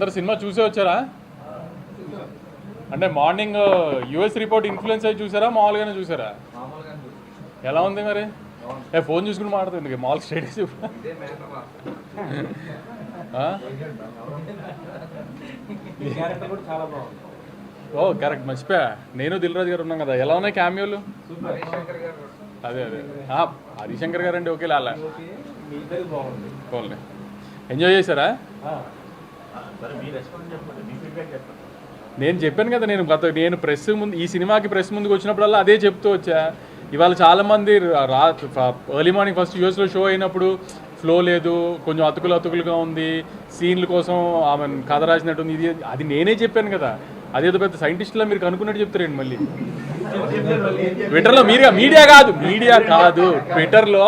అందరు సినిమా చూసే వచ్చారా? అంటే మార్నింగ్ యుఎస్ రిపోర్ట్ ఇన్ఫ్లుయెన్స్ అయ్యి చూసారా, మామూలుగానే చూసారా? ఎలా ఉంది మరి? ఫోన్ చూసుకుని మాట్లాడుతుంది మామూలు స్టేటస్ ఓ కరెక్ట్, మర్చిపోయా. నేను దిల్ రాజు గారు ఉన్నాం కదా. ఎలా ఉన్నాయి క్యామియోలు? అదే అదే హరిశంకర్ గారు అంటే ఓకే లాలా ఎంజాయ్ చేశారా? నేను చెప్పాను కదా, నేను ప్రెస్ ముందు, ఈ సినిమాకి ప్రెస్ ముందుకు వచ్చినప్పుడల్లా అదే చెప్తూ వచ్చా. ఇవాళ చాలామంది ఎర్లీ మార్నింగ్ ఫస్ట్ యూఎస్లో షో అయినప్పుడు ఫ్లో లేదు, కొంచెం అతుకులుగా ఉంది, సీన్ల కోసం ఆమె కథ రాసినట్టుంది, ఇది అది నేనే చెప్పాను కదా. అదేదో పెద్ద సైంటిస్టులా మీరు కనుక్కున్నట్టు చెప్తారండి మళ్ళీ. ట్విట్టర్లో మీడియా కాదు ట్విట్టర్లో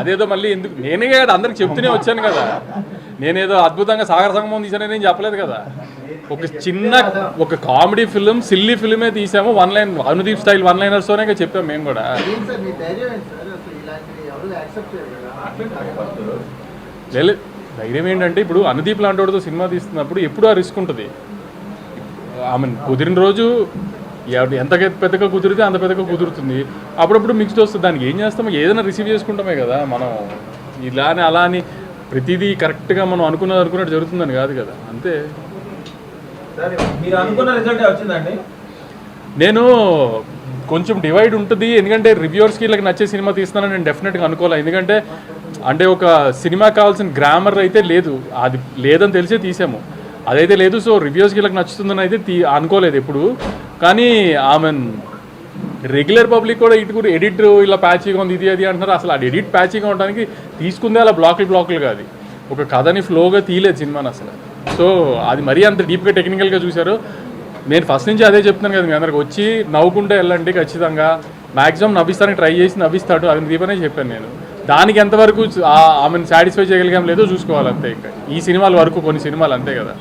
అదేదో మళ్ళీ ఎందుకు, నేనే కదా అందరికి చెప్తూనే వచ్చాను కదా. నేనేదో అద్భుతంగా సాగర సంగమం తీసానని నేను చెప్పలేదు కదా. ఒక కామెడీ ఫిలిం, సిల్లీ ఫిలిమే తీసాము, one line Anudeep style one లైనర్స్తోనే చెప్పాము మేము కూడా. లేదు, ధైర్యం ఏంటంటే ఇప్పుడు అనుదీప్ లాంటి వాడితో సినిమా తీస్తున్నప్పుడు ఎప్పుడు ఆ రిస్క్ ఉంటుంది. ఆమె కుదిరిన రోజు ఎంత పెద్దగా కుదిరితే అంత పెద్దగా కుదురుతుంది. అప్పుడప్పుడు మిక్స్డ్ వస్తుంది. దానికి ఏం చేస్తామో ఏదైనా రిసీవ్ చేసుకుంటామే కదా మనం. ఇలానే అలా అని ప్రతిదీ కరెక్ట్గా మనం అనుకున్నట్టు జరుగుతుందని కాదు కదా, అంతే. నేను కొంచెం డివైడ్ ఉంటుంది, ఎందుకంటే రివ్యూవర్స్కి ఇలా నచ్చే సినిమా తీస్తున్నానని నేను డెఫినెట్గా అనుకోవాలి. ఎందుకంటే అంటే ఒక సినిమాకి కావాల్సిన గ్రామర్ అయితే లేదు, అది లేదని తెలిసే తీసాము, అదైతే లేదు. సో రివ్యూస్కి ఇలా నచ్చుతుందని అయితే అనుకోలేదు ఎప్పుడు. కానీ ఆమె రెగ్యులర్ పబ్లిక్ కూడా ఇటు ఎడిట్ ఇలా ప్యాచీగా ఉంది, ఇది అది అంటున్నారు. అసలు అది ఎడిట్ ప్యాచీగా ఉండడానికి తీసుకుందే అలా బ్లాకులు కాదు, ఒక కథని ఫ్లోగా తీయలేదు సినిమాని అసలు. సో అది మరీ అంత డీప్గా టెక్నికల్గా చూశారు. నేను ఫస్ట్ నుంచి అదే చెప్తున్నాను కదా, మీ అందరికి వచ్చి నవ్వుకుంటే వెళ్ళండి, ఖచ్చితంగా మ్యాక్సిమం నవ్విస్తానికి ట్రై చేసి నవ్విస్తాడు, అది దీపనే చెప్పాను నేను. దానికి ఎంతవరకు ఆమెను సాటిస్ఫై చేయగలిగాం లేదో చూసుకోవాలి అంతే. ఇంకా ఈ సినిమాల వరకు కొన్ని సినిమాలు అంతే కదా.